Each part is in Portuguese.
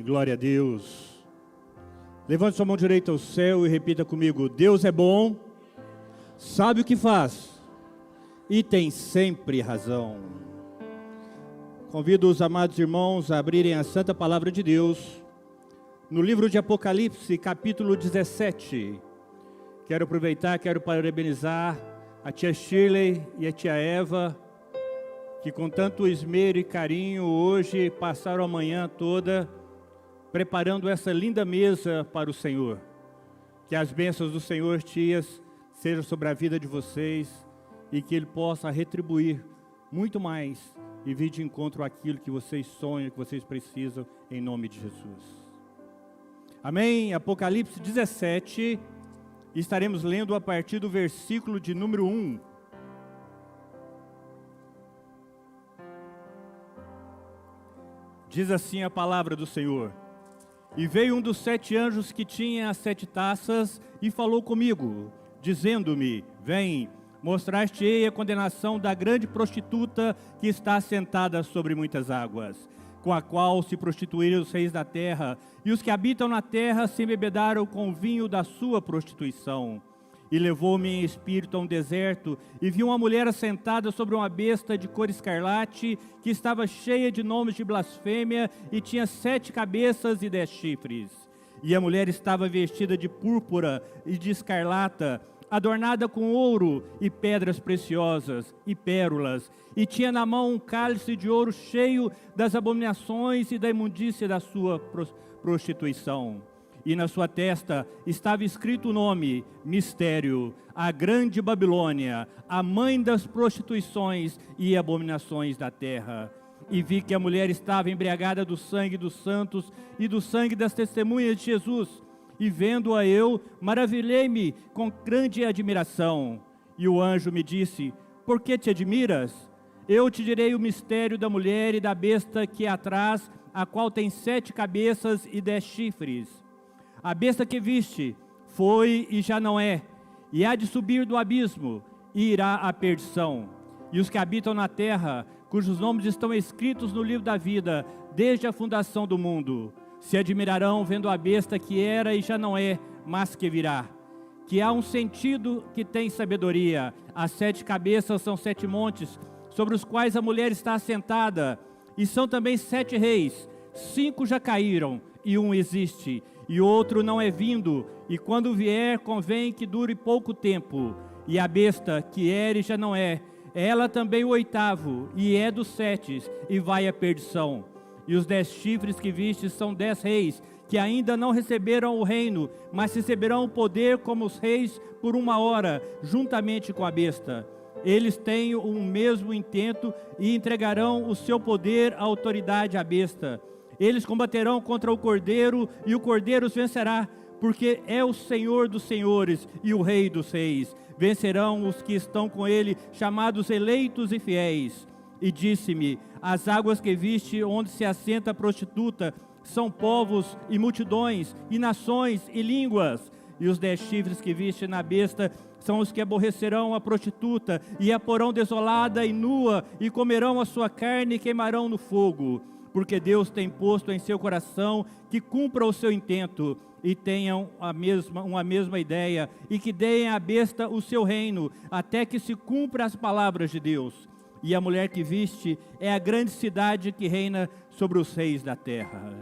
Glória a Deus. Levante sua mão direita ao céu e repita comigo: Deus é bom, sabe o que faz e tem sempre razão. Convido os amados irmãos a abrirem a Santa Palavra de Deus no livro de Apocalipse, capítulo 17. Quero parabenizar a tia Shirley e a tia Eva, que com tanto esmero e carinho hoje passaram a manhã toda preparando essa linda mesa para o Senhor. Que as bênçãos do Senhor, tias, sejam sobre a vida de vocês e que Ele possa retribuir muito mais e vir de encontro àquilo que vocês sonham, que vocês precisam, em nome de Jesus. Amém? Apocalipse 17, estaremos lendo a partir do versículo de número 1. Diz assim a palavra do Senhor: E veio um dos 7 anjos que tinha as 7 taças e falou comigo, dizendo-me: Vem, mostrar-te-ei a condenação da grande prostituta que está sentada sobre muitas águas, com a qual se prostituíram os reis da terra, e os que habitam na terra se embebedaram com o vinho da sua prostituição. E levou-me em espírito a um deserto, e vi uma mulher assentada sobre uma besta de cor escarlate, que estava cheia de nomes de blasfêmia, e tinha 7 cabeças e 10 chifres. E a mulher estava vestida de púrpura e de escarlata, adornada com ouro e pedras preciosas e pérolas, e tinha na mão um cálice de ouro cheio das abominações e da imundícia da sua prostituição. E na sua testa estava escrito o nome: Mistério, a grande Babilônia, a mãe das prostituições e abominações da terra. E vi que a mulher estava embriagada do sangue dos santos e do sangue das testemunhas de Jesus. E vendo-a eu, maravilhei-me com grande admiração. E o anjo me disse: Por que te admiras? Eu te direi o mistério da mulher e da besta que é atrás, a qual tem 7 cabeças e 10 chifres. A besta que viste foi e já não é, e há de subir do abismo, e irá à perdição. E os que habitam na terra, cujos nomes estão escritos no livro da vida, desde a fundação do mundo, se admirarão vendo a besta que era e já não é, mas que virá. Que há um sentido que tem sabedoria. As 7 cabeças são 7 montes, sobre os quais a mulher está assentada, e são também 7 reis. 5 já caíram, e um existe, e outro não é vindo, e quando vier, convém que dure pouco tempo. E a besta, que era e já não é, ela também o 8º, e é dos 7, e vai à perdição. E os 10 chifres que vistes são 10 reis, que ainda não receberam o reino, mas receberão o poder como os reis por 1 hora, juntamente com a besta. Eles têm o mesmo intento e entregarão o seu poder, a autoridade à besta. Eles combaterão contra o Cordeiro, e o Cordeiro os vencerá, porque é o Senhor dos senhores e o Rei dos reis. Vencerão os que estão com ele, chamados eleitos e fiéis. E disse-me: As águas que viste, onde se assenta a prostituta, são povos e multidões, e nações e línguas. E os 10 chifres que viste na besta são os que aborrecerão a prostituta, e a porão desolada e nua, e comerão a sua carne e queimarão no fogo. Porque Deus tem posto em seu coração que cumpra o seu intento, e tenham uma mesma ideia, e que deem à besta o seu reino, até que se cumpra as palavras de Deus. E a mulher que viste é a grande cidade que reina sobre os reis da terra.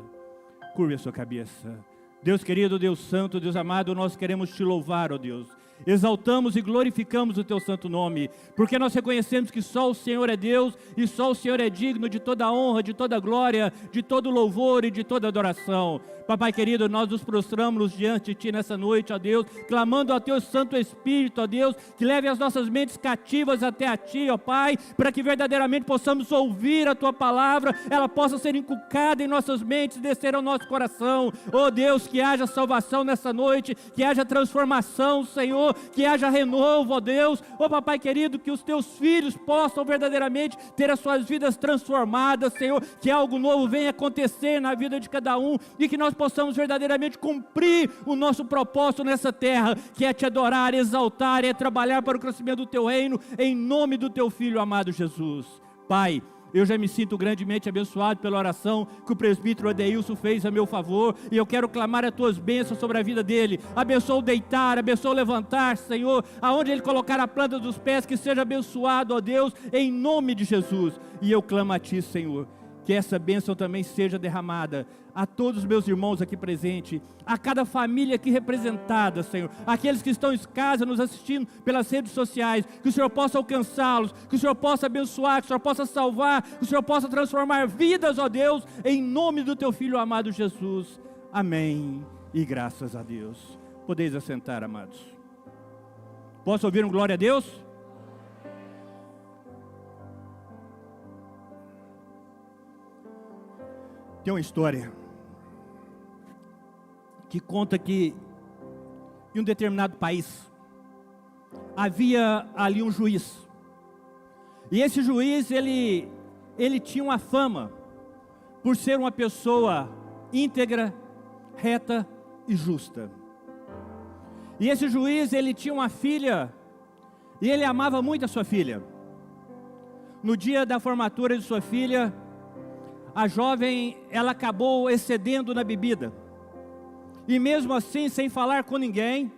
Curve a sua cabeça. Deus querido, Deus santo, Deus amado, nós queremos te louvar, ó Deus. Exaltamos e glorificamos o teu santo nome, porque nós reconhecemos que só o Senhor é Deus, e só o Senhor é digno de toda honra, de toda glória, de todo louvor e de toda adoração. Papai querido, nós nos prostramos diante de Ti nessa noite, ó Deus, clamando ao Teu Santo Espírito, ó Deus, que leve as nossas mentes cativas até a Ti, ó Pai, para que verdadeiramente possamos ouvir a Tua palavra, ela possa ser inculcada em nossas mentes, descer ao nosso coração. Ó Deus, que haja salvação nessa noite, que haja transformação, Senhor, que haja renovo, ó Deus. Ó Papai querido, que os Teus filhos possam verdadeiramente ter as suas vidas transformadas, Senhor, que algo novo venha acontecer na vida de cada um, e que nós possamos verdadeiramente cumprir o nosso propósito nessa terra, que é te adorar, exaltar, é trabalhar para o crescimento do Teu reino, em nome do Teu Filho amado Jesus. Pai, Eu já me sinto grandemente abençoado pela oração que o presbítero Adeilson fez a meu favor, e eu quero clamar as tuas bênçãos sobre a vida dele. Abençoa o deitar, abençoa o levantar, Senhor, aonde ele colocar a planta dos pés, que seja abençoado, ó Deus, em nome de Jesus. E eu clamo a ti, Senhor, que essa bênção também seja derramada a todos os meus irmãos aqui presentes, a cada família aqui representada, Senhor, aqueles que estão em casa nos assistindo pelas redes sociais, que o Senhor possa alcançá-los, que o Senhor possa abençoar, que o Senhor possa salvar, que o Senhor possa transformar vidas, ó Deus, em nome do teu Filho amado Jesus. Amém e graças a Deus. Podeis assentar, amados. Posso ouvir um glória a Deus? Tem uma história que conta que em um determinado país havia ali um juiz, e esse juiz ele tinha uma fama por ser uma pessoa íntegra, reta e justa. E esse juiz ele tinha uma filha, e ele amava muito a sua filha. No dia da formatura de sua filha, a jovem, ela acabou excedendo na bebida, e mesmo assim, sem falar com ninguém,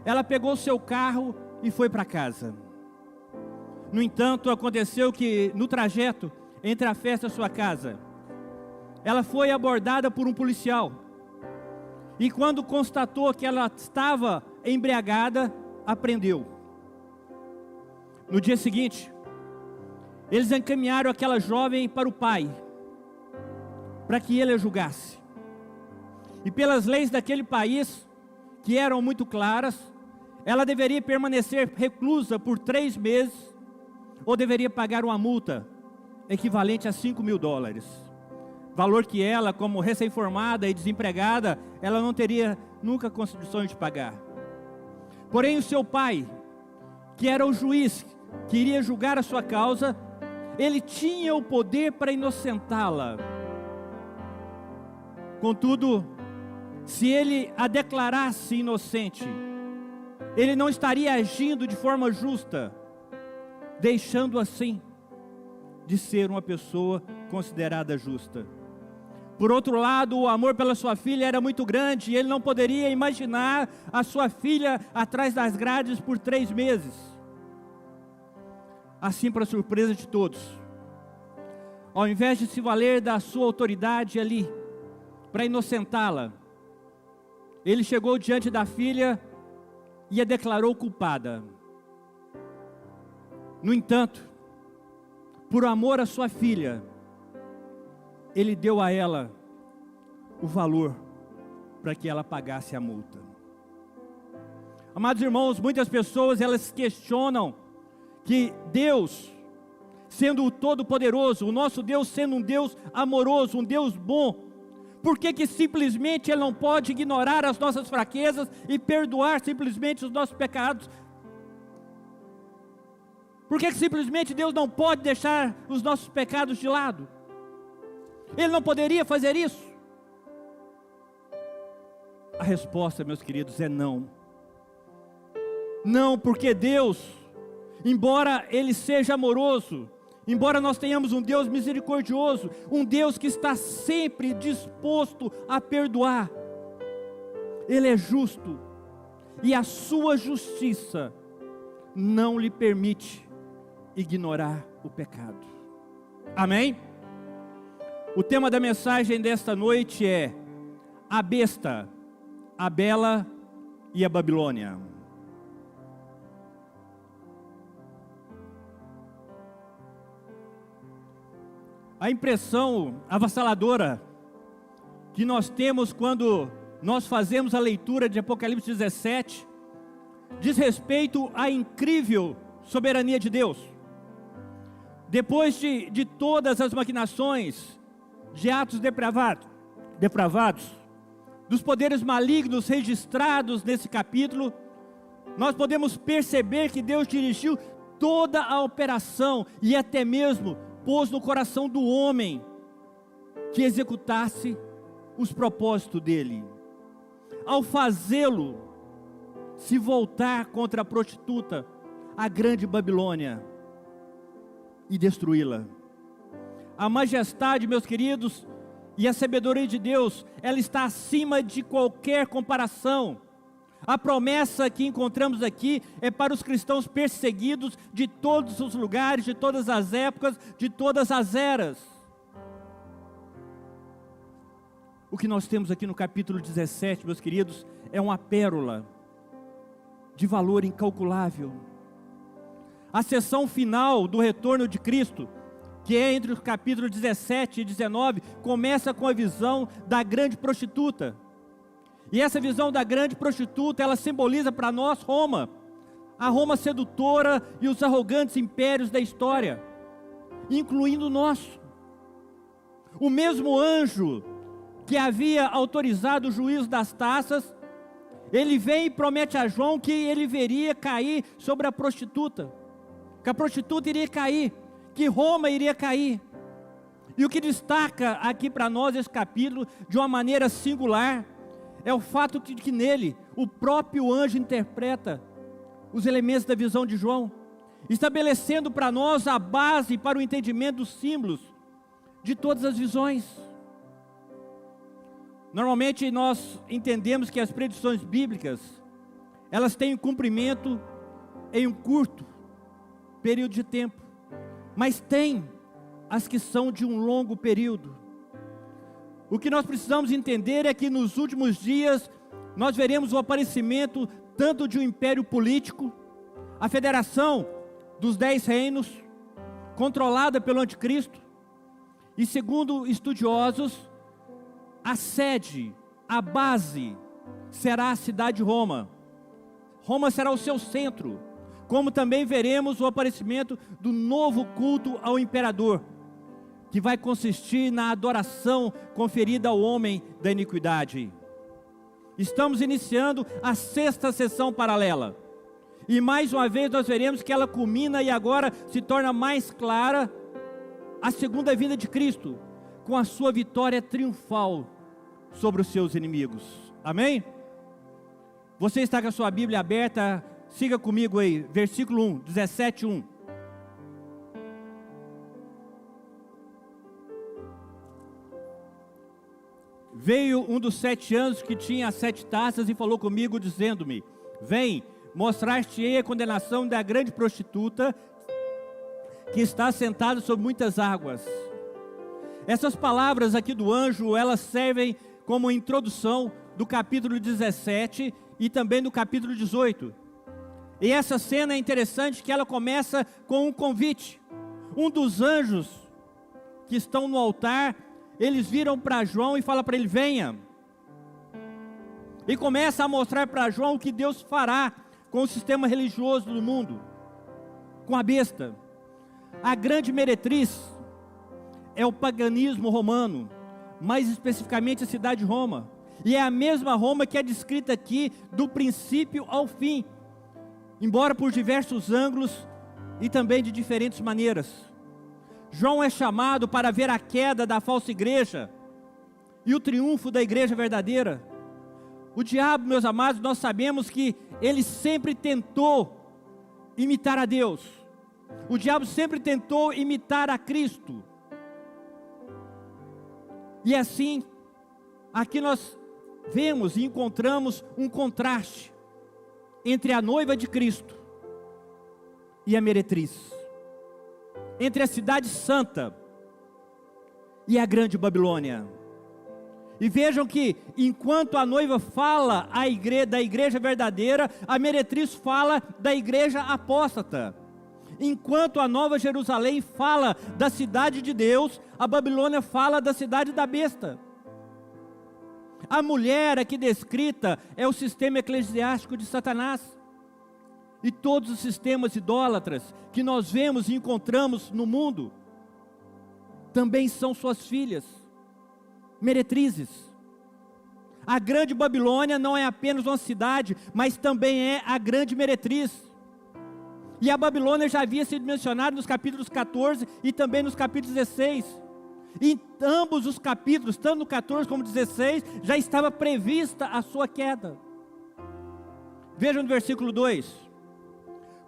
ela pegou o seu carro e foi para casa. No entanto, aconteceu que no trajeto entre a festa e a sua casa, ela foi abordada por um policial, e quando constatou que ela estava embriagada, a prendeu. No dia seguinte, eles encaminharam aquela jovem para o pai, para que ele a julgasse. E pelas leis daquele país, que eram muito claras, ela deveria permanecer reclusa por 3 meses, ou deveria pagar uma multa equivalente a $5.000, valor que ela, como recém-formada e desempregada, ela não teria nunca condições de pagar. Porém o seu pai, que era o juiz que iria julgar a sua causa, ele tinha o poder para inocentá-la. Contudo, se ele a declarasse inocente, ele não estaria agindo de forma justa, deixando assim de ser uma pessoa considerada justa. Por outro lado, o amor pela sua filha era muito grande, e ele não poderia imaginar a sua filha atrás das grades por 3 meses. Assim, para surpresa de todos, ao invés de se valer da sua autoridade ali, para inocentá-la, ele chegou diante da filha e a declarou culpada. No entanto, por amor à sua filha, ele deu a ela o valor para que ela pagasse a multa. Amados irmãos, muitas pessoas elas questionam que Deus, sendo o Todo-Poderoso, o nosso Deus sendo um Deus amoroso, um Deus bom, por que simplesmente Ele não pode ignorar as nossas fraquezas e perdoar simplesmente os nossos pecados? Por que simplesmente Deus não pode deixar os nossos pecados de lado? Ele não poderia fazer isso? A resposta, meus queridos, é não. Não, porque Deus, embora Ele seja amoroso, embora nós tenhamos um Deus misericordioso, um Deus que está sempre disposto a perdoar, Ele é justo, e a sua justiça não lhe permite ignorar o pecado. Amém? O tema da mensagem desta noite é a besta, a bela e a Babilônia. A impressão avassaladora que nós temos quando nós fazemos a leitura de Apocalipse 17 diz respeito à incrível soberania de Deus. Depois de todas as maquinações de atos depravados, dos poderes malignos registrados nesse capítulo, nós podemos perceber que Deus dirigiu toda a operação e até mesmo pôs no coração do homem que executasse os propósitos dele. Ao fazê-lo se voltar contra a prostituta, a grande Babilônia, e destruí-la. A majestade, meus queridos, e a sabedoria de Deus, ela está acima de qualquer comparação. A promessa que encontramos aqui é para os cristãos perseguidos de todos os lugares, de todas as épocas, de todas as eras. O que nós temos aqui no capítulo 17, meus queridos, é uma pérola de valor incalculável. A sessão final do retorno de Cristo, que é entre os capítulos 17 e 19, começa com a visão da grande prostituta. E essa visão da grande prostituta, ela simboliza para nós Roma, a Roma sedutora e os arrogantes impérios da história, incluindo o nosso. O mesmo anjo que havia autorizado o juízo das taças, ele vem e promete a João que ele veria cair sobre a prostituta, que a prostituta iria cair, que Roma iria cair. E o que destaca aqui para nós esse capítulo, de uma maneira singular, é o fato de que nele, o próprio anjo interpreta os elementos da visão de João, estabelecendo para nós a base para o entendimento dos símbolos de todas as visões. Normalmente nós entendemos que as predições bíblicas, elas têm cumprimento em um curto período de tempo, mas tem as que são de um longo período. O que nós precisamos entender é que nos últimos dias nós veremos o aparecimento tanto de um império político, a federação dos 10 reinos, controlada pelo anticristo, e segundo estudiosos, a sede, a base, será a cidade de Roma. Roma será o seu centro, como também veremos o aparecimento do novo culto ao imperador, que vai consistir na adoração conferida ao homem da iniquidade. Estamos iniciando a 6ª sessão paralela, e mais uma vez nós veremos que ela culmina e agora se torna mais clara a segunda vinda de Cristo, com a sua vitória triunfal sobre os seus inimigos. Amém? Você está com a sua Bíblia aberta, siga comigo aí, versículo 1, 17:1. Veio um dos 7 anos que tinha as 7 taças e falou comigo, dizendo-me: vem, mostrar-te-ei a condenação da grande prostituta, que está sentada sobre muitas águas. Essas palavras aqui do anjo, elas servem como introdução do capítulo 17 e também do capítulo 18. E essa cena é interessante que ela começa com um convite. Um dos anjos que estão no altar, eles viram para João e falam para ele: venha. E começa a mostrar para João o que Deus fará com o sistema religioso do mundo, com a besta. A grande meretriz é o paganismo romano, mais especificamente a cidade de Roma. E é a mesma Roma que é descrita aqui do princípio ao fim, embora por diversos ângulos e também de diferentes maneiras. João é chamado para ver a queda da falsa igreja e o triunfo da igreja verdadeira. O diabo, meus amados, nós sabemos que ele sempre tentou imitar a Deus. O diabo sempre tentou imitar a Cristo. E assim, aqui nós vemos e encontramos um contraste entre a noiva de Cristo e a meretriz, entre a cidade santa e a grande Babilônia. E vejam que enquanto a noiva fala da igreja verdadeira, a meretriz fala da igreja apóstata. Enquanto a Nova Jerusalém fala da cidade de Deus, a Babilônia fala da cidade da besta. A mulher aqui descrita é o sistema eclesiástico de Satanás. E todos os sistemas idólatras que nós vemos e encontramos no mundo, também são suas filhas, meretrizes. A grande Babilônia não é apenas uma cidade, mas também é a grande meretriz. E a Babilônia já havia sido mencionada nos capítulos 14 e também nos capítulos 16. Em ambos os capítulos, tanto no 14 como no 16, já estava prevista a sua queda. Vejam no versículo 2: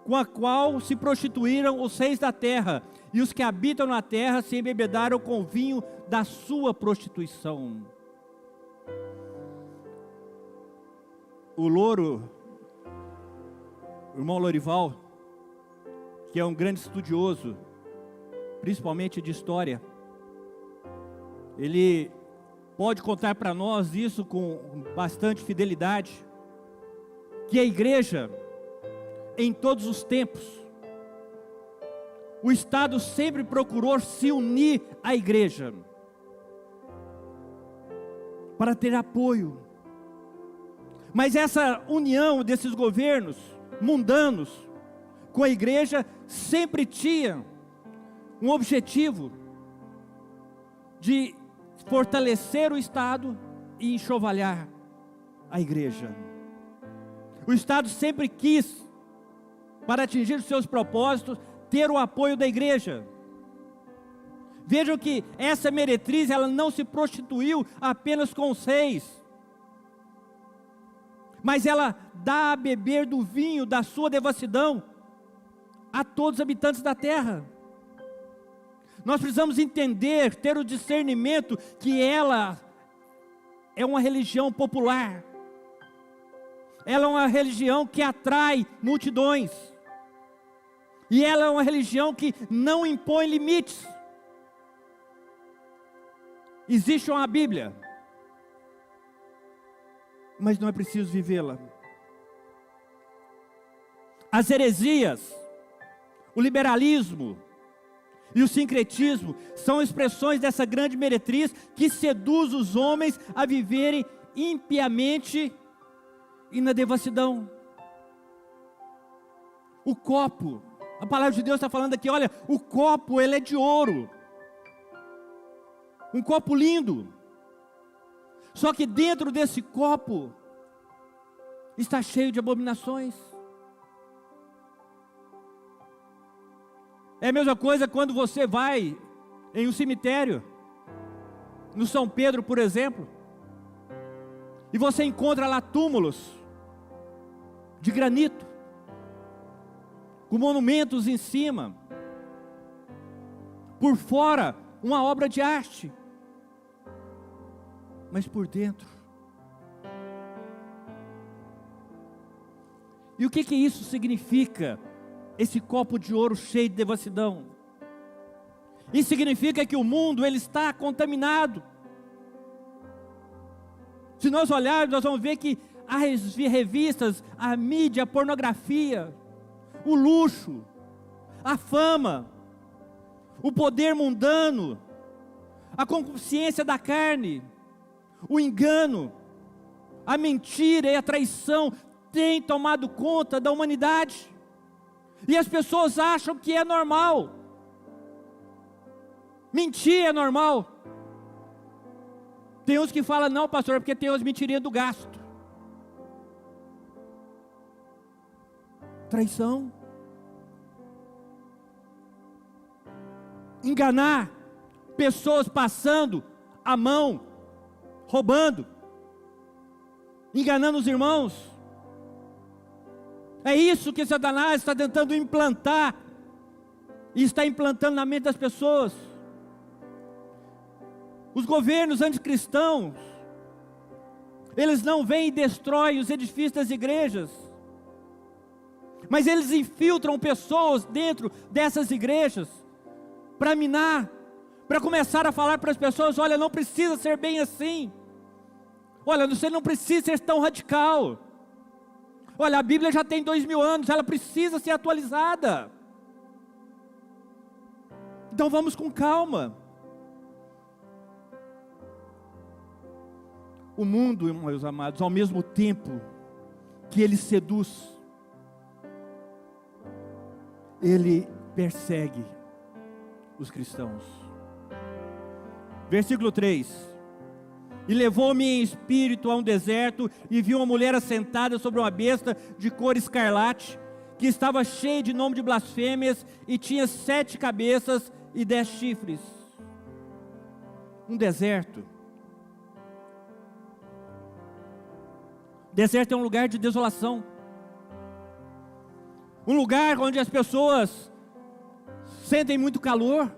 com a qual se prostituíram os reis da terra, e os que habitam na terra se embebedaram com o vinho da sua prostituição. O Louro, o irmão Lorival, que é um grande estudioso, principalmente de história, ele pode contar para nós isso com bastante fidelidade, que a igreja, em todos os tempos, o Estado sempre procurou se unir à igreja, para ter apoio. Mas essa união desses governos mundanos com a igreja sempre tinha um objetivo de fortalecer o Estado e enxovalhar a igreja. O Estado sempre quis, para atingir os seus propósitos, ter o apoio da igreja. Vejam que essa meretriz, ela não se prostituiu apenas com os reis, mas ela dá a beber do vinho da sua devassidão a todos os habitantes da terra. Nós precisamos entender, ter o discernimento que ela é uma religião popular. Ela é uma religião que atrai multidões. E ela é uma religião que não impõe limites. Existe uma Bíblia, mas não é preciso vivê-la. As heresias, o liberalismo e o sincretismo são expressões dessa grande meretriz que seduz os homens a viverem impiamente e na devassidão. O copo, a palavra de Deus está falando aqui, olha, o copo ele é de ouro, um copo lindo, só que dentro desse copo está cheio de abominações. É a mesma coisa quando você vai em um cemitério, no São Pedro, por exemplo, e você encontra lá túmulos de granito, com monumentos em cima, por fora uma obra de arte, mas por dentro. E o que isso significa? Esse copo de ouro cheio de devassidão. Isso significa que o mundo ele está contaminado. Se nós olharmos, nós vamos ver que as revistas, a mídia, a pornografia, o luxo, a fama, o poder mundano, a consciência da carne, o engano, a mentira e a traição têm tomado conta da humanidade. E as pessoas acham que é normal. Mentir é normal. Tem uns que falam, não pastor, é porque tem as mentirinhas do gasto. Traição. Enganar pessoas passando a mão, roubando, enganando os irmãos. É isso que Satanás está tentando implantar, e está implantando na mente das pessoas. Os governos anticristãos, eles não vêm e destroem os edifícios das igrejas, mas eles infiltram pessoas dentro dessas igrejas, para minar, para começar a falar para as pessoas, olha, não precisa ser bem assim, olha, você não precisa ser tão radical, olha, a Bíblia já tem 2000 anos, ela precisa ser atualizada, então vamos com calma. O mundo, meus amados, ao mesmo tempo que ele seduz, ele persegue os cristãos. Versículo 3: E levou-me em espírito a um deserto, e vi uma mulher assentada sobre uma besta de cor escarlate, que estava cheia de nome de blasfêmias, e tinha 7 cabeças e 10 chifres. Um deserto. Deserto é um lugar de desolação, um lugar onde as pessoas sentem muito calor,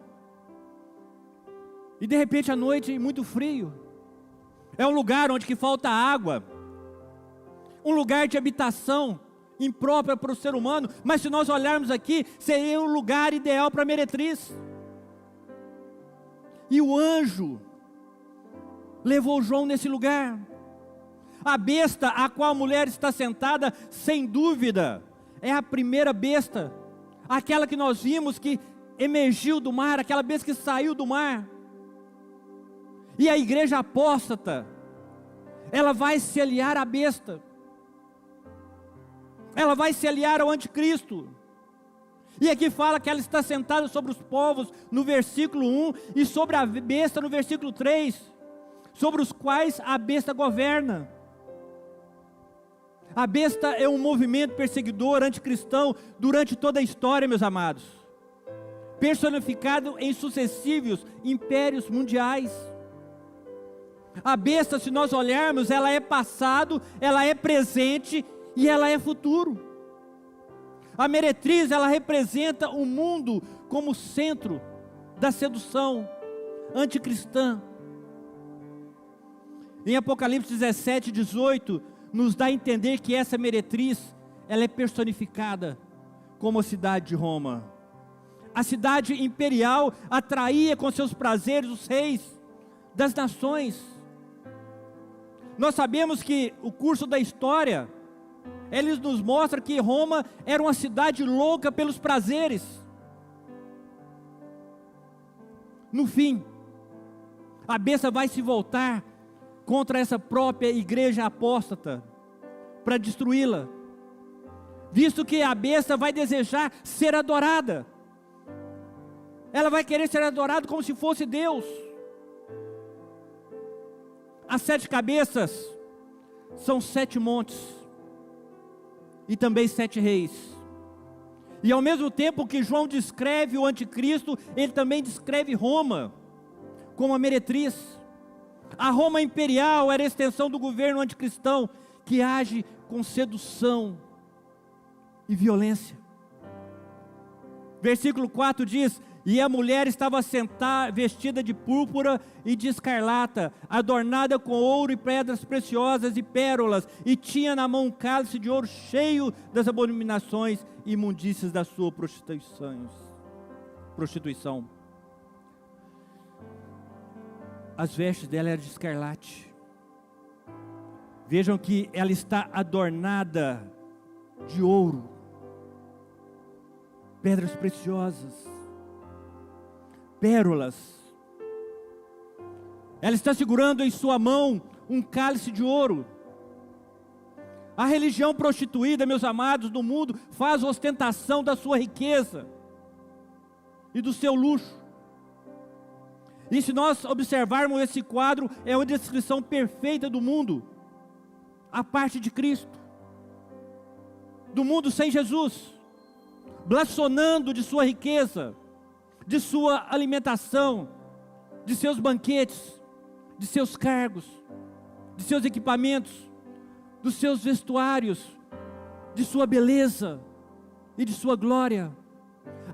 e de repente à noite muito frio. É um lugar onde que falta água, um lugar de habitação imprópria para o ser humano, mas se nós olharmos aqui, seria um lugar ideal para a meretriz. E o anjo levou João nesse lugar. A besta a qual a mulher está sentada, sem dúvida, é a primeira besta, aquela que nós vimos que emergiu do mar, aquela besta que saiu do mar. E a igreja apóstata, ela vai se aliar à besta, ela vai se aliar ao anticristo. E aqui fala que ela está sentada sobre os povos, no versículo 1, e sobre a besta, no versículo 3, sobre os quais a besta governa. A besta é um movimento perseguidor, anticristão, durante toda a história, meus amados, personificado em sucessivos impérios mundiais. A besta, se nós olharmos, ela é passado, ela é presente e ela é futuro. A meretriz, ela representa o mundo como centro da sedução anticristã. Em Apocalipse 17, 18, nos dá a entender que essa meretriz, ela é personificada como a cidade de Roma. A cidade imperial atraía com seus prazeres os reis das nações. Nós sabemos que o curso da história, eles nos mostra que Roma era uma cidade louca pelos prazeres. No fim, a besta vai se voltar contra essa própria igreja apóstata, para destruí-la, visto que a besta vai desejar ser adorada, ela vai querer ser adorada como se fosse Deus. As 7 cabeças são 7 montes, e também 7 reis, e ao mesmo tempo que João descreve o anticristo, ele também descreve Roma, como a meretriz. A Roma imperial era a extensão do governo anticristão, que age com sedução e violência. Versículo 4 diz: e a mulher estava sentada, vestida de púrpura e de escarlata, adornada com ouro e pedras preciosas e pérolas, e tinha na mão um cálice de ouro cheio das abominações e imundícias da sua prostituição. As vestes dela eram de escarlate. Vejam que ela está adornada de ouro, pedras preciosas, pérolas. Ela está segurando em sua mão um cálice de ouro. A religião prostituída, meus amados, do mundo, faz ostentação da sua riqueza e do seu luxo. E se nós observarmos esse quadro, é uma descrição perfeita do mundo, a parte de Cristo, do mundo sem Jesus, blasfonando de sua riqueza, de sua alimentação, de seus banquetes, de seus cargos, de seus equipamentos, dos seus vestuários, de sua beleza e de sua glória.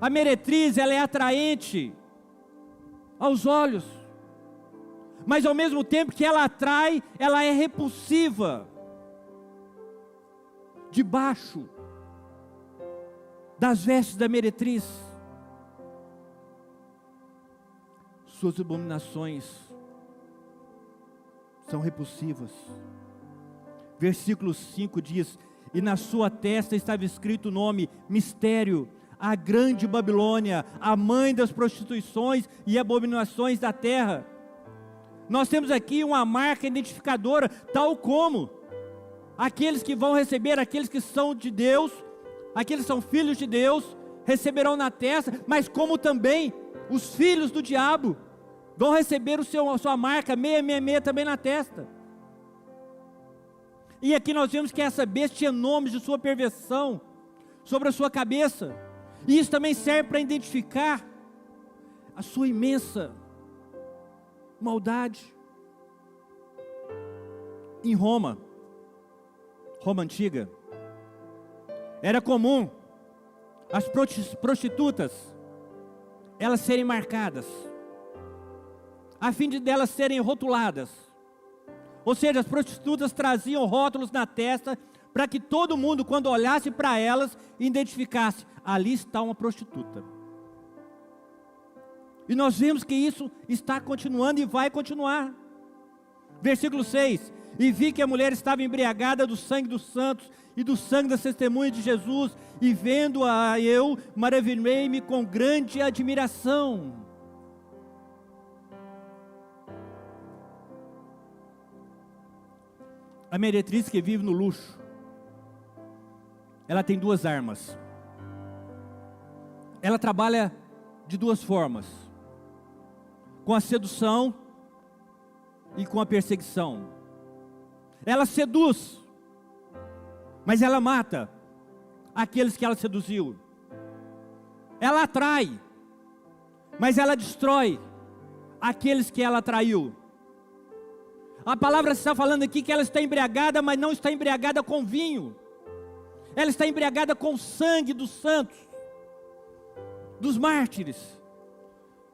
A meretriz, ela é atraente aos olhos, mas ao mesmo tempo que ela atrai, ela é repulsiva. Debaixo das vestes da meretriz, suas abominações são repulsivas. Versículo 5 diz: e na sua testa estava escrito o nome, mistério, a grande Babilônia, a mãe das prostituições e abominações da terra. Nós temos aqui uma marca identificadora, tal como aqueles que vão receber, aqueles que são de Deus, aqueles que são filhos de Deus, receberão na testa, mas como também os filhos do diabo vão receber a sua marca 666 também na testa. E aqui nós vemos que essa besta tinha nomes de sua perversão sobre a sua cabeça, e isso também serve para identificar a sua imensa maldade. Em Roma antiga, era comum as prostitutas elas serem marcadas, a fim de delas serem rotuladas. Ou seja, as prostitutas traziam rótulos na testa para que todo mundo, quando olhasse para elas, identificasse: ali está uma prostituta. E nós vemos que isso está continuando e vai continuar. Versículo 6: e vi que a mulher estava embriagada do sangue dos santos e do sangue das testemunhas de Jesus, e vendo-a eu, maravilhei-me com grande admiração. A meretriz que vive no luxo, ela tem duas armas. Ela trabalha de duas formas: com a sedução e com a perseguição. Ela seduz, mas ela mata aqueles que ela seduziu. Ela atrai, mas ela destrói aqueles que ela atraiu. A palavra está falando aqui que ela está embriagada, mas não está embriagada com vinho. Ela está embriagada com o sangue dos santos, dos mártires,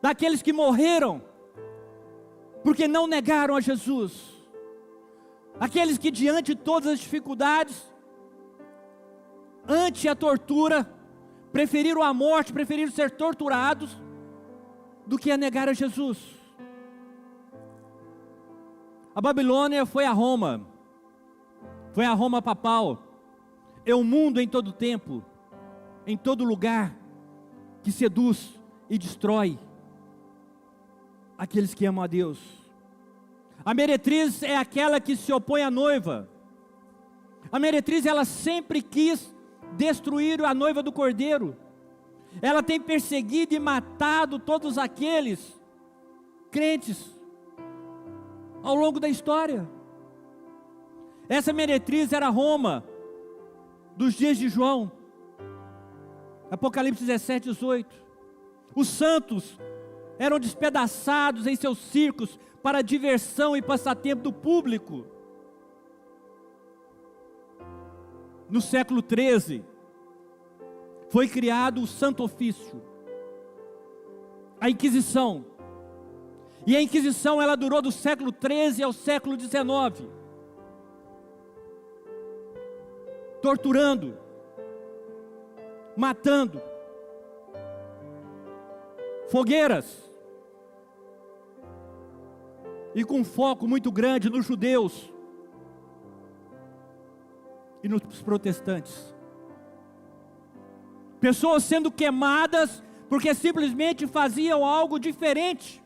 daqueles que morreram porque não negaram a Jesus. Aqueles que, diante de todas as dificuldades, ante a tortura, preferiram a morte, preferiram ser torturados do que a negar a Jesus. A Babilônia foi a Roma papal. É o mundo em todo tempo, em todo lugar, que seduz e destrói aqueles que amam a Deus. A meretriz é aquela que se opõe à noiva. A meretriz, ela sempre quis destruir a noiva do Cordeiro. Ela tem perseguido e matado todos aqueles crentes ao longo da história. Essa meretriz era Roma dos dias de João. Apocalipse 17, 18. Os santos eram despedaçados em seus circos para a diversão e passatempo do público. No século 13, foi criado o Santo Ofício, a Inquisição. E a Inquisição, ela durou do século 13 ao século 19, torturando, matando, fogueiras, e com um foco muito grande nos judeus e nos protestantes. Pessoas sendo queimadas porque simplesmente faziam algo diferente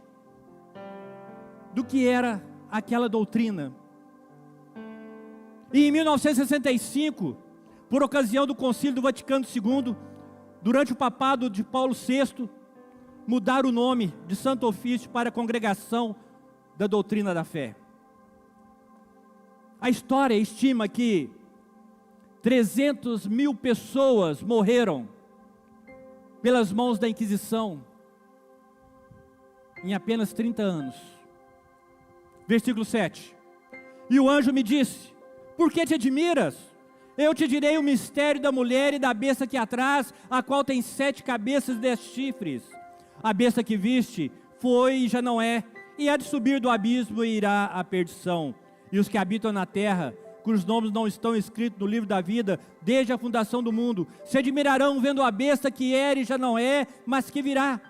do que era aquela doutrina. E em 1965, por ocasião do Concílio do Vaticano II, durante o papado de Paulo VI, mudaram o nome de Santo Ofício para a Congregação da Doutrina da Fé. A história estima que 300 mil pessoas morreram pelas mãos da Inquisição em apenas 30 anos. Versículo 7. E o anjo me disse: por que te admiras? Eu te direi o mistério da mulher e da besta que atrás, a qual tem 7 cabeças e 10 chifres. A besta que viste foi e já não é, e há de subir do abismo e irá à perdição. E os que habitam na terra, cujos nomes não estão escritos no livro da vida, desde a fundação do mundo, se admirarão vendo a besta que era e já não é, mas que virá.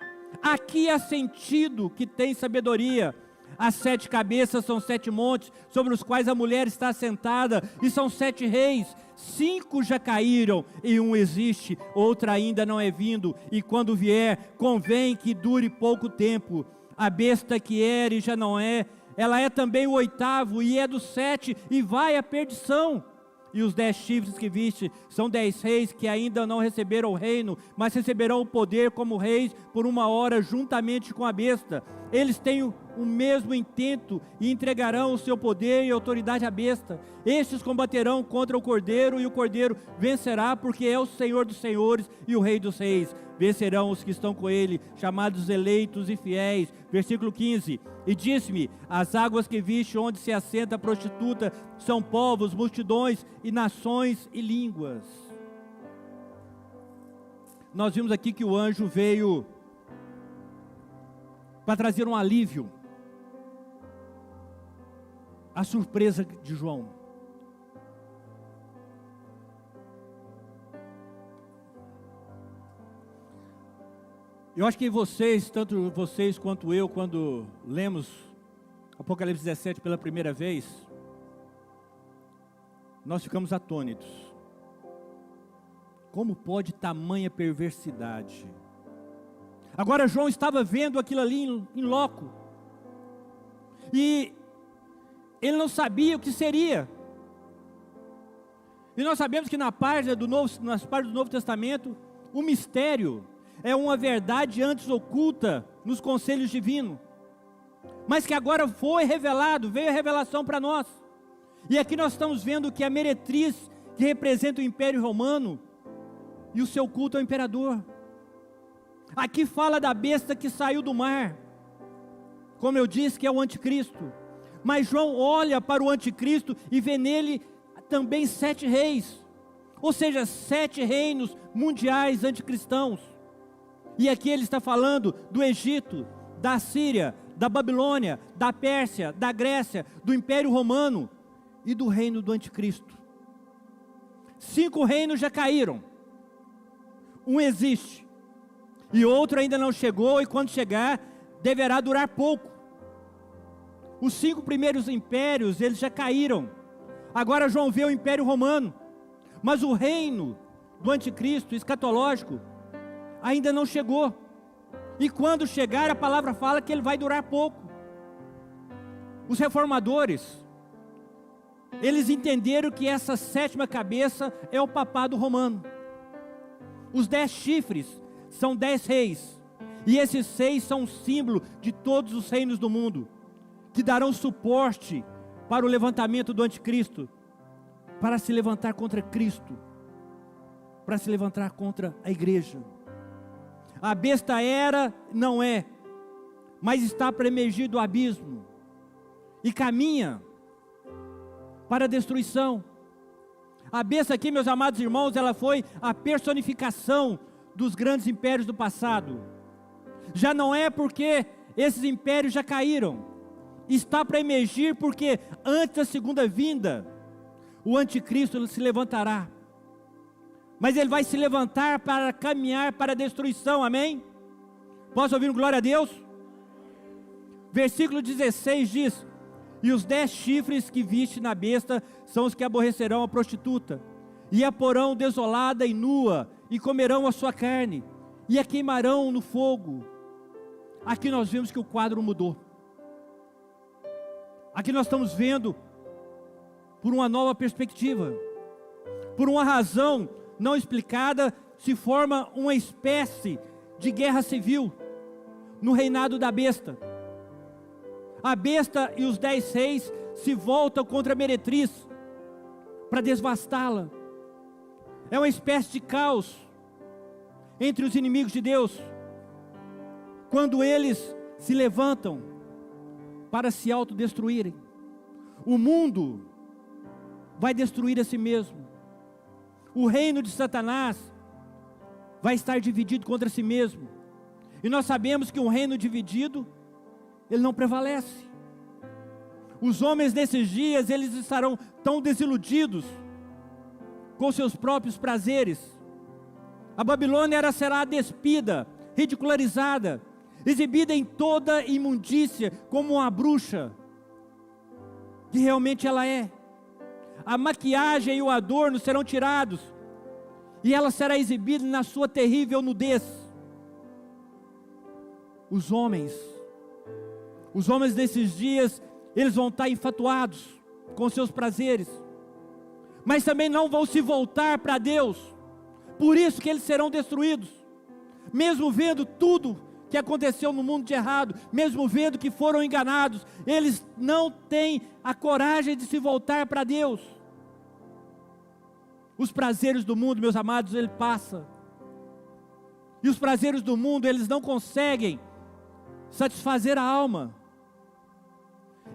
Aqui há sentido que tem sabedoria. As 7 cabeças são 7 montes, sobre os quais a mulher está assentada, e são 7 reis. 5 já caíram, e um existe, outro ainda não é vindo, e quando vier, convém que dure pouco tempo. A besta que era e já não é, ela é também o 8º, e é do 7, e vai à perdição. E os 10 chifres que viste são 10 reis que ainda não receberam o reino, mas receberão o poder como reis por 1 hora juntamente com a besta. Eles têm o mesmo intento e entregarão o seu poder e autoridade à besta. Estes combaterão contra o Cordeiro, e o Cordeiro vencerá, porque é o Senhor dos senhores e o Rei dos reis. Vencerão os que estão com ele, chamados eleitos e fiéis. Versículo 15. E disse-me: as águas que viste onde se assenta a prostituta são povos, multidões e nações e línguas. Nós vimos aqui que o anjo veio para trazer um alívio à surpresa de João. Eu acho que vocês, tanto vocês quanto eu, quando lemos Apocalipse 17 pela primeira vez, nós ficamos atônitos. Como pode tamanha perversidade? Agora João estava vendo aquilo ali em loco, e ele não sabia o que seria. E nós sabemos que nas páginas do Novo Testamento, o mistério é uma verdade antes oculta nos conselhos divinos, mas que agora foi revelado, veio a revelação para nós. E aqui nós estamos vendo que a meretriz, que representa o Império Romano, e o seu culto ao imperador. Aqui fala da besta que saiu do mar, como eu disse, que é o anticristo. Mas João olha para o anticristo e vê nele também 7 reis, ou seja, 7 reinos mundiais anticristãos. E aqui ele está falando do Egito, da Síria, da Babilônia, da Pérsia, da Grécia, do Império Romano e do reino do anticristo. 5 reinos já caíram, um existe, e outro ainda não chegou, e quando chegar, deverá durar pouco. Os 5 primeiros impérios, eles já caíram. Agora João vê o Império Romano, mas o reino do anticristo escatológico ainda não chegou. E quando chegar, a palavra fala que ele vai durar pouco. Os reformadores, eles entenderam que essa 7ª cabeça é o papado romano. Os 10 chifres são 10 reis, e esses 6 são um símbolo de todos os reinos do mundo, que darão suporte para o levantamento do anticristo, para se levantar contra Cristo, para se levantar contra a igreja. A besta era, não é, mas está para emergir do abismo, e caminha para a destruição. A besta aqui, meus amados irmãos, ela foi a personificação dos grandes impérios do passado. Já não é porque esses impérios já caíram, está para emergir porque antes da segunda vinda, o anticristo se levantará. Mas ele vai se levantar para caminhar para a destruição, amém? Posso ouvir um glória a Deus? Versículo 16 diz: e os 10 chifres que viste na besta são os que aborrecerão a prostituta, e a porão desolada e nua, e comerão a sua carne, e a queimarão no fogo. Aqui nós vemos que o quadro mudou. Aqui nós estamos vendo por uma nova perspectiva. Por uma razão não explicada, se forma uma espécie de guerra civil no reinado da besta. A besta e os 10 reis se voltam contra a meretriz para devastá-la. É uma espécie de caos entre os inimigos de Deus, quando eles se levantam para se autodestruírem. O mundo vai destruir a si mesmo. O reino de Satanás vai estar dividido contra si mesmo. E nós sabemos que um reino dividido, ele não prevalece. Os homens desses dias, eles estarão tão desiludidos com seus próprios prazeres. A Babilônia será despida, ridicularizada, exibida em toda imundícia como uma bruxa, que realmente ela é. A maquiagem e o adorno serão tirados, e ela será exibida na sua terrível nudez. Os homens desses dias, eles vão estar enfatuados com seus prazeres, mas também não vão se voltar para Deus. Por isso que eles serão destruídos, mesmo vendo tudo que aconteceu no mundo de errado, mesmo vendo que foram enganados, eles não têm a coragem de se voltar para Deus. Os prazeres do mundo, meus amados, ele passa, e os prazeres do mundo, eles não conseguem satisfazer a alma.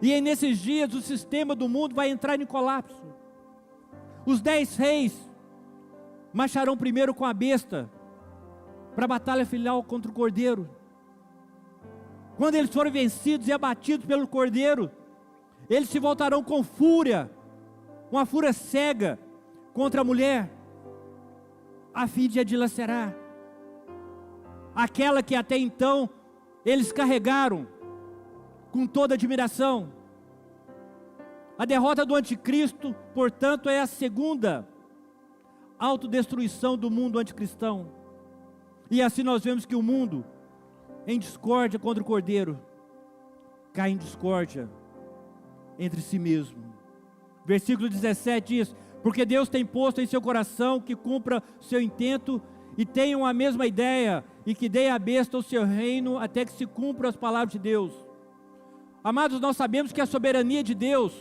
E aí, nesses dias, o sistema do mundo vai entrar em colapso. Os 10 reis marcharão primeiro com a besta para a batalha final contra o cordeiro. Quando eles forem vencidos e abatidos pelo Cordeiro, eles se voltarão com fúria, uma fúria cega contra a mulher, a fim de a dilacerar. Aquela que até então eles carregaram com toda admiração. A derrota do anticristo, portanto, é a segunda autodestruição do mundo anticristão. E assim nós vemos que o mundo, em discórdia contra o Cordeiro, cai em discórdia entre si mesmo. Versículo 17 diz: porque Deus tem posto em seu coração que cumpra seu intento e tenham a mesma ideia, e que dê à besta o seu reino até que se cumpram as palavras de Deus. Amados, nós sabemos que a soberania de Deus,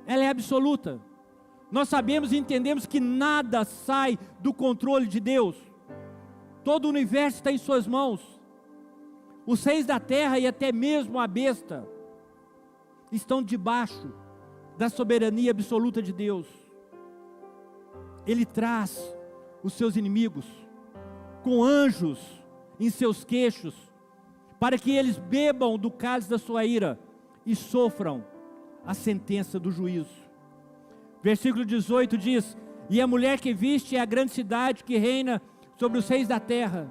ela é absoluta. Nós sabemos e entendemos que nada sai do controle de Deus. Todo o universo está em suas mãos. Os reis da terra e até mesmo a besta estão debaixo da soberania absoluta de Deus. Ele traz os seus inimigos com anjos em seus queixos, para que eles bebam do cálice da sua ira e sofram a sentença do juízo. Versículo 18 diz: e a mulher que viste é a grande cidade que reina sobre os reis da terra.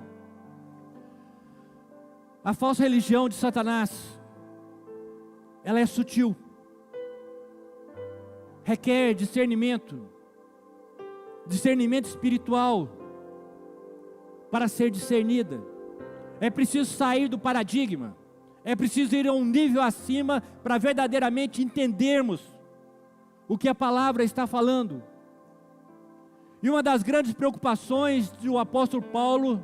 A falsa religião de Satanás, ela é sutil, requer discernimento espiritual para ser discernida. É preciso sair do paradigma, é preciso ir a um nível acima para verdadeiramente entendermos o que a palavra está falando. E uma das grandes preocupações do apóstolo Paulo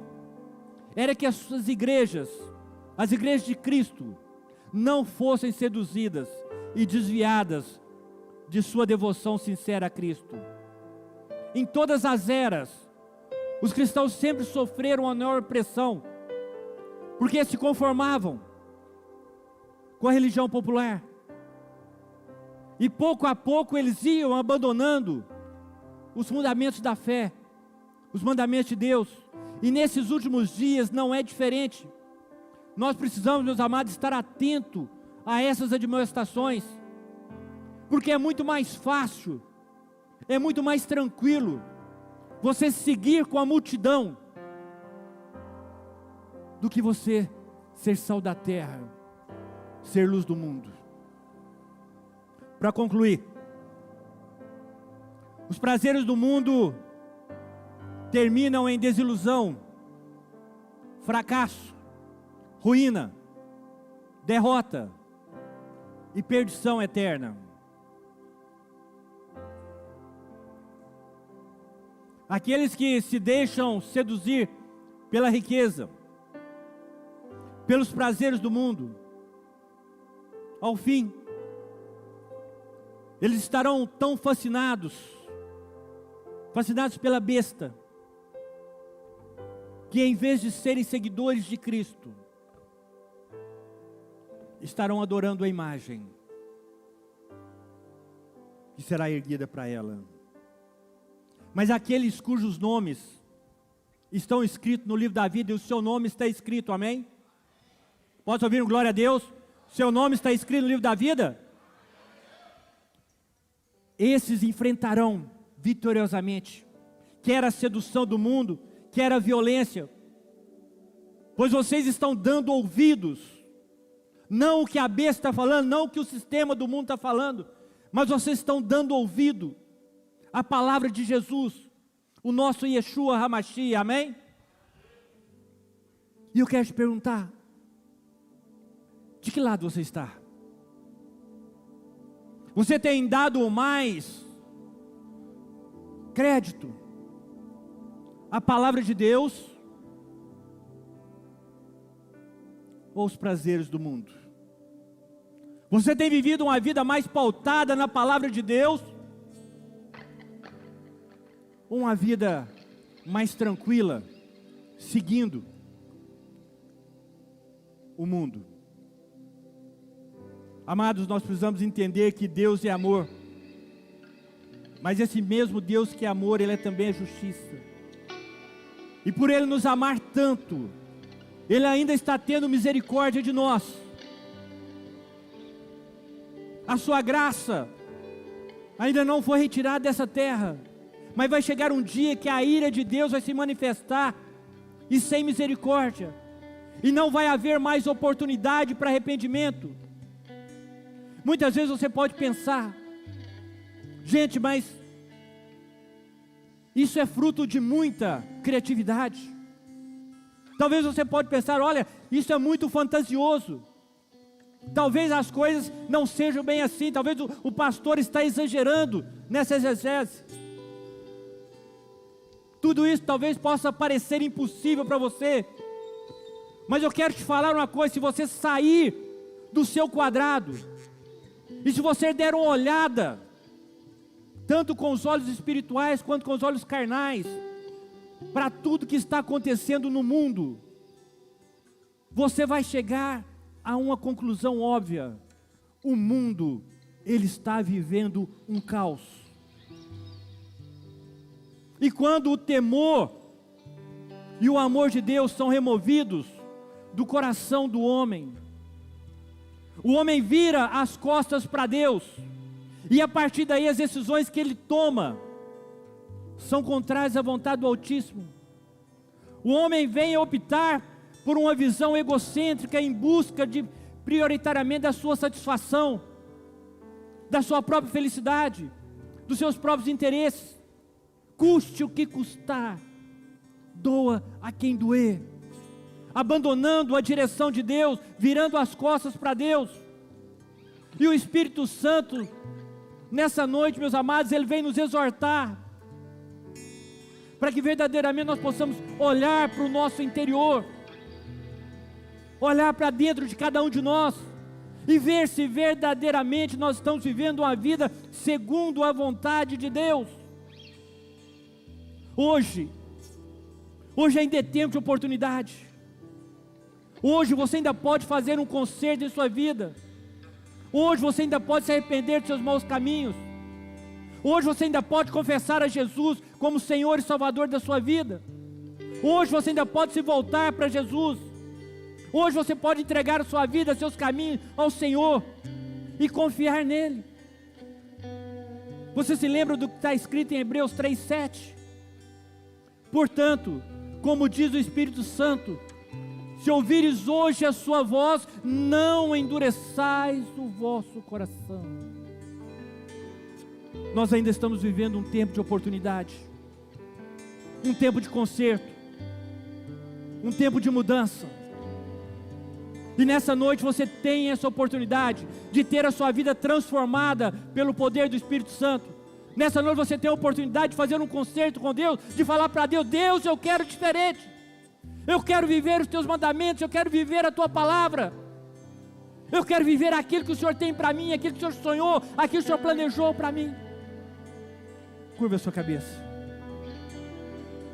era que as suas igrejas, as igrejas de Cristo, não fossem seduzidas e desviadas de sua devoção sincera a Cristo. Em todas as eras, os cristãos sempre sofreram uma maior pressão, porque se conformavam com a religião popular, e pouco a pouco eles iam abandonando os fundamentos da fé, os mandamentos de Deus. E nesses últimos dias não é diferente. Nós precisamos, meus amados, estar atentos a essas admoestações, porque é muito mais fácil, é muito mais tranquilo você seguir com a multidão do que você ser sal da terra, ser luz do mundo. Para concluir, os prazeres do mundo terminam em desilusão, fracasso, ruína, derrota e perdição eterna. Aqueles que se deixam seduzir pela riqueza, pelos prazeres do mundo, ao fim, eles estarão tão fascinados pela besta, que em vez de serem seguidores de Cristo, estarão adorando a imagem que será erguida para ela. Mas aqueles cujos nomes estão escritos no livro da vida, e o seu nome está escrito, amém? Posso ouvir um glória a Deus? Seu nome está escrito no livro da vida? Esses enfrentarão vitoriosamente, quer a sedução do mundo, quer a violência, pois vocês estão dando ouvidos, não o que a besta está falando, não o que o sistema do mundo está falando, mas vocês estão dando ouvido à palavra de Jesus, o nosso Yeshua HaMashiach, amém? E eu quero te perguntar, de que lado você está? Você tem dado mais crédito à palavra de Deus ou os prazeres do mundo? Você tem vivido uma vida mais pautada na palavra de Deus ou uma vida mais tranquila, seguindo o mundo? Amados, nós precisamos entender que Deus é amor, mas esse mesmo Deus que é amor, Ele é também a justiça. E por Ele nos amar tanto, Ele ainda está tendo misericórdia de nós. A sua graça ainda não foi retirada dessa terra, mas vai chegar um dia que a ira de Deus vai se manifestar, e sem misericórdia, e não vai haver mais oportunidade para arrependimento. Muitas vezes você pode pensar, gente, mas isso é fruto de muita criatividade. Talvez você pode pensar, olha, isso é muito fantasioso. Talvez as coisas não sejam bem assim. Talvez o pastor está exagerando nessa exegese. Tudo isso talvez possa parecer impossível para você. Mas eu quero te falar uma coisa: se você sair do seu quadrado, e se você der uma olhada, tanto com os olhos espirituais quanto com os olhos carnais, para tudo que está acontecendo no mundo, você vai chegar a uma conclusão óbvia: o mundo, ele está vivendo um caos. E quando o temor e o amor de Deus são removidos do coração do homem, o homem vira as costas para Deus, e a partir daí as decisões que ele toma são contrárias à vontade do Altíssimo. O homem vem a optar por uma visão egocêntrica em busca de prioritariamente da sua satisfação, da sua própria felicidade, dos seus próprios interesses. Custe o que custar, doa a quem doer, abandonando a direção de Deus, virando as costas para Deus. E o Espírito Santo, nessa noite, meus amados, ele vem nos exortar, para que verdadeiramente nós possamos olhar para o nosso interior, olhar para dentro de cada um de nós, e ver se verdadeiramente nós estamos vivendo uma vida segundo a vontade de Deus. Hoje ainda é tempo de oportunidade. Hoje você ainda pode fazer um conserto em sua vida. Hoje você ainda pode se arrepender dos seus maus caminhos. Hoje você ainda pode confessar a Jesus como Senhor e Salvador da sua vida. Hoje você ainda pode se voltar para Jesus. Hoje você pode entregar a sua vida, seus caminhos ao Senhor e confiar nele. Você se lembra do que está escrito em Hebreus 3:7? Portanto, como diz o Espírito Santo, se ouvires hoje a sua voz, não endureçais o vosso coração. Nós ainda estamos vivendo um tempo de oportunidade, um tempo de conserto, um tempo de mudança. E nessa noite você tem essa oportunidade de ter a sua vida transformada pelo poder do Espírito Santo. Nessa noite você tem a oportunidade de fazer um concerto com Deus, de falar para Deus: Deus, eu quero diferente. Eu quero viver os teus mandamentos, eu quero viver a tua palavra. Eu quero viver aquilo que o Senhor tem para mim, aquilo que o Senhor sonhou, aquilo que o Senhor planejou para mim. Curva a sua cabeça.